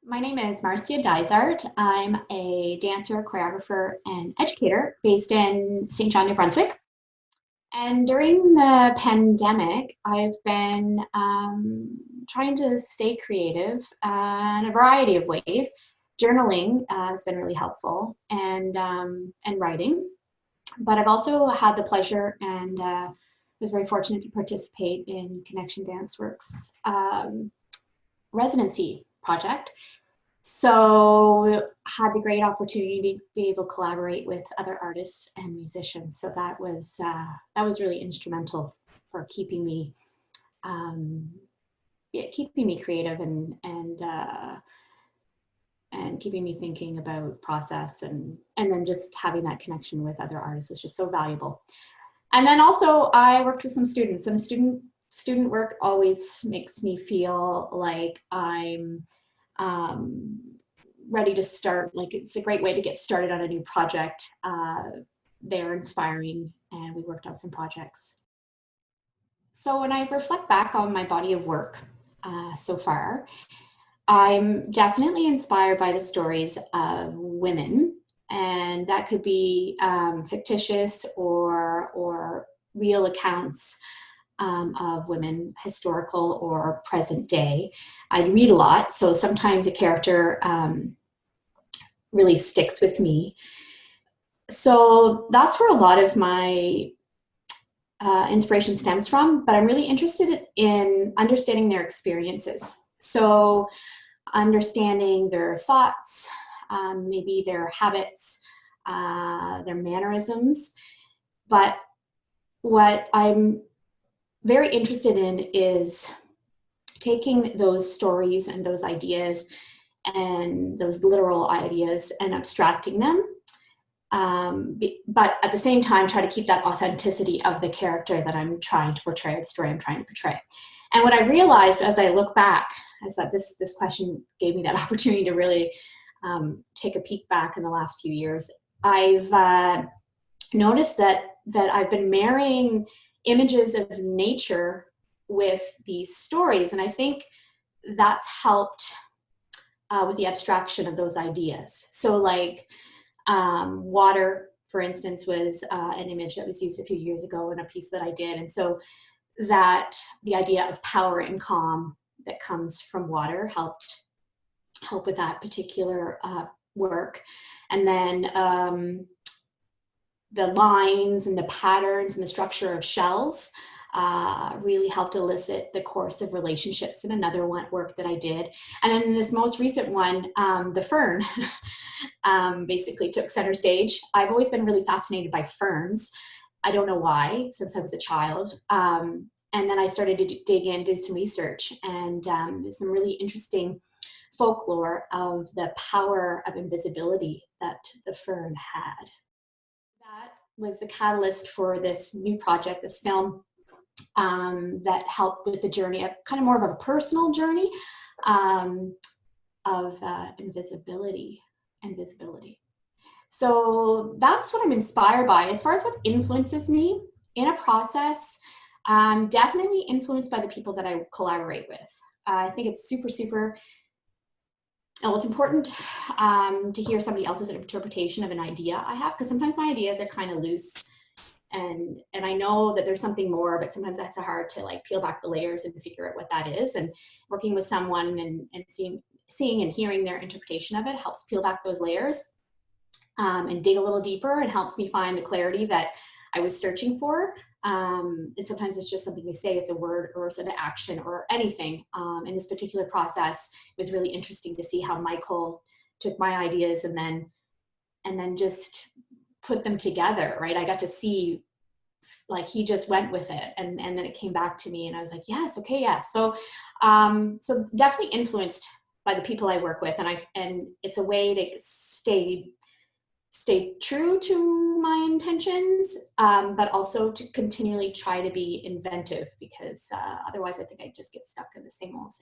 My name is Marcia Dysart. I'm a dancer, choreographer, and educator based in St. John, New Brunswick. And during the pandemic, I've been trying to stay creative in a variety of ways. Journaling has been really helpful, and writing. But I've also had the pleasure and was very fortunate to participate in Connection Dance Works residency project, so had the great opportunity to be able to collaborate with other artists and musicians. So that was really instrumental for keeping me keeping me creative and keeping me thinking about process, and then just having that connection with other artists was just so valuable. And then also I worked with some students, and student work always makes me feel like I'm um, ready to start. Like, it's a great way to get started on a new project. They're inspiring, and we worked on some projects. So when I reflect back on my body of work so far, I'm definitely inspired by the stories of women, and that could be fictitious or real accounts of women, historical or present day. I read a lot, so sometimes a character really sticks with me. So that's where a lot of my inspiration stems from, but I'm really interested in understanding their experiences. So understanding their thoughts, maybe their habits, their mannerisms. But what I'm very interested in is taking those stories and those ideas and those literal ideas and abstracting them, but at the same time try to keep that authenticity of the character that I'm trying to portray, the story I'm trying to portray. And what I realized as I look back is that this question gave me that opportunity to really take a peek back in the last few years. I've noticed that I've been marrying images of nature with these stories, and I think that's helped with the abstraction of those ideas. So like water, for instance, was an image that was used a few years ago in a piece that I did. And so that the idea of power and calm that comes from water help with that particular work. And then the lines and the patterns and the structure of shells really helped elicit the course of relationships in another work that I did. And then in this most recent one, the fern basically took center stage. I've always been really fascinated by ferns. I don't know why, since I was a child. And then I started to dig in, do some research, and there's some really interesting folklore of the power of invisibility that the fern had. That was the catalyst for this new project, this film, that helped with the journey, a kind of more of a personal journey of invisibility. So that's what I'm inspired by. As far as what influences me in a process, definitely influenced by the people that I collaborate with. I think it's super, well, it's important to hear somebody else's interpretation of an idea I have, because sometimes my ideas are kind of loose, and I know that there's something more, but sometimes that's hard to like peel back the layers and figure out what that is. And working with someone and seeing and hearing their interpretation of it helps peel back those layers and dig a little deeper, and helps me find the clarity that I was searching for. And sometimes it's just something we say, it's a word or it's an action or anything. In this particular process, it was really interesting to see how Michael took my ideas and then just put them together, right? I got to see, like, he just went with it, and then it came back to me, and I was like, yes, okay, yes. So so definitely influenced by the people I work with, and it's a way to stay true to my intentions, but also to continually try to be inventive, because otherwise I think I just get stuck in the same old.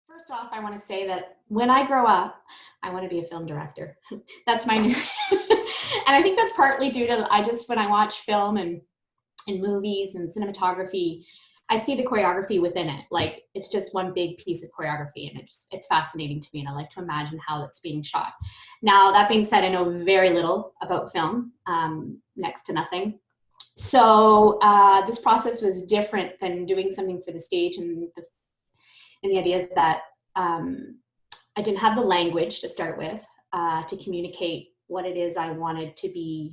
First off, I want to say that when I grow up, I want to be a film director. That's my new, and I think that's partly due to, when I watch film and movies and cinematography, I see the choreography within it. Like it's just one big piece of choreography, and it's fascinating to me, and I like to imagine how it's being shot. Now, that being said, I know very little about film, next to nothing. So this process was different than doing something for the stage, and the idea is that I didn't have the language to start with to communicate what it is I wanted to be,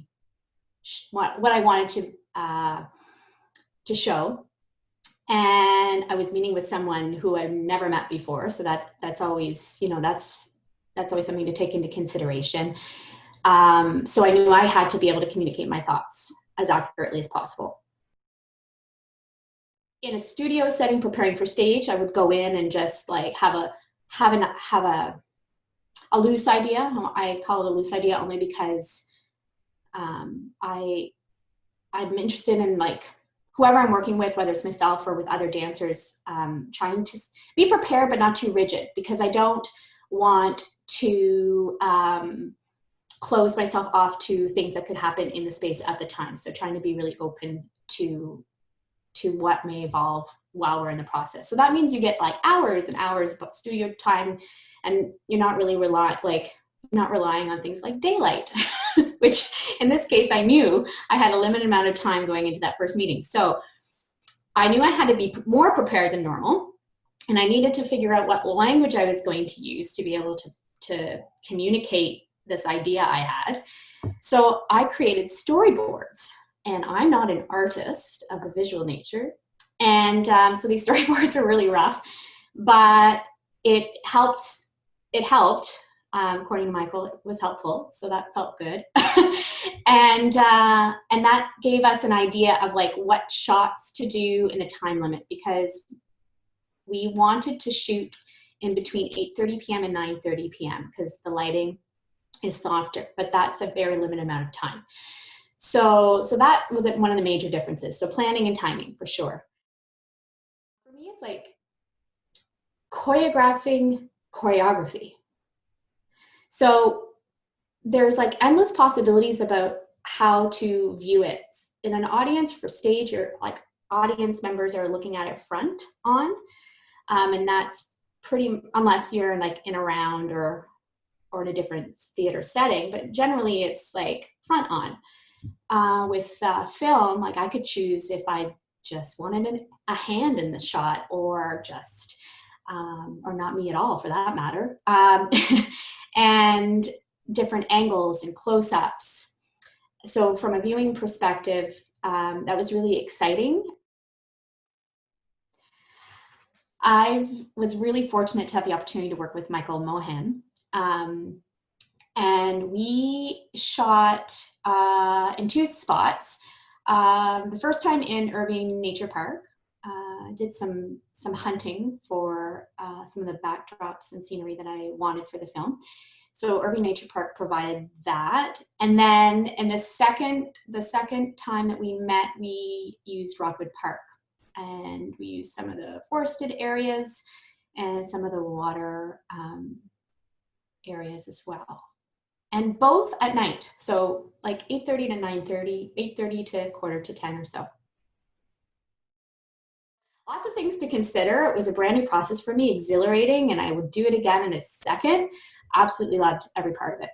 what I wanted to show. And I was meeting with someone who I've never met before, so that's always, you know, that's always something to take into consideration. So I knew I had to be able to communicate my thoughts as accurately as possible. In a studio setting, preparing for stage, I would go in and just like have a loose idea. I call it a loose idea only because I'm interested in like whoever I'm working with, whether it's myself or with other dancers, trying to be prepared but not too rigid, because I don't want to close myself off to things that could happen in the space at the time. So trying to be really open to what may evolve while we're in the process. So that means you get like hours and hours of studio time, and you're not really relying on things like daylight, which in this case, I knew I had a limited amount of time going into that first meeting. So I knew I had to be more prepared than normal, and I needed to figure out what language I was going to use to be able to communicate this idea I had. So I created storyboards, and I'm not an artist of the visual nature. And so these storyboards were really rough, but it helped. According to Michael, it was helpful, so that felt good. And that gave us an idea of like what shots to do in a time limit, because we wanted to shoot in between 8:30 p.m. and 9:30 p.m. because the lighting is softer, but that's a very limited amount of time. So that was one of the major differences. So planning and timing for sure. For me, it's like choreographing choreography. So there's like endless possibilities about how to view it. In an audience for stage, or like audience members are looking at it front on, and that's pretty, unless you're like in a round or in a different theater setting, but generally it's like front on. With film, like I could choose if I just wanted a hand in the shot, or just, or not me at all for that matter, and different angles and close-ups. So from a viewing perspective, that was really exciting. I was really fortunate to have the opportunity to work with Michael Mohan. And we shot in two spots. The first time in Irving Nature Park, did some hunting for some of the backdrops and scenery that I wanted for the film. So Irving Nature Park provided that. And then in the second time that we met, we used Rockwood Park, and we used some of the forested areas and some of the water areas as well. And both at night, so like 8:30 to 9:30, 8:30 to 9:45 or so. Lots of things to consider. It was a brand new process for me, exhilarating, and I would do it again in a second. Absolutely loved every part of it.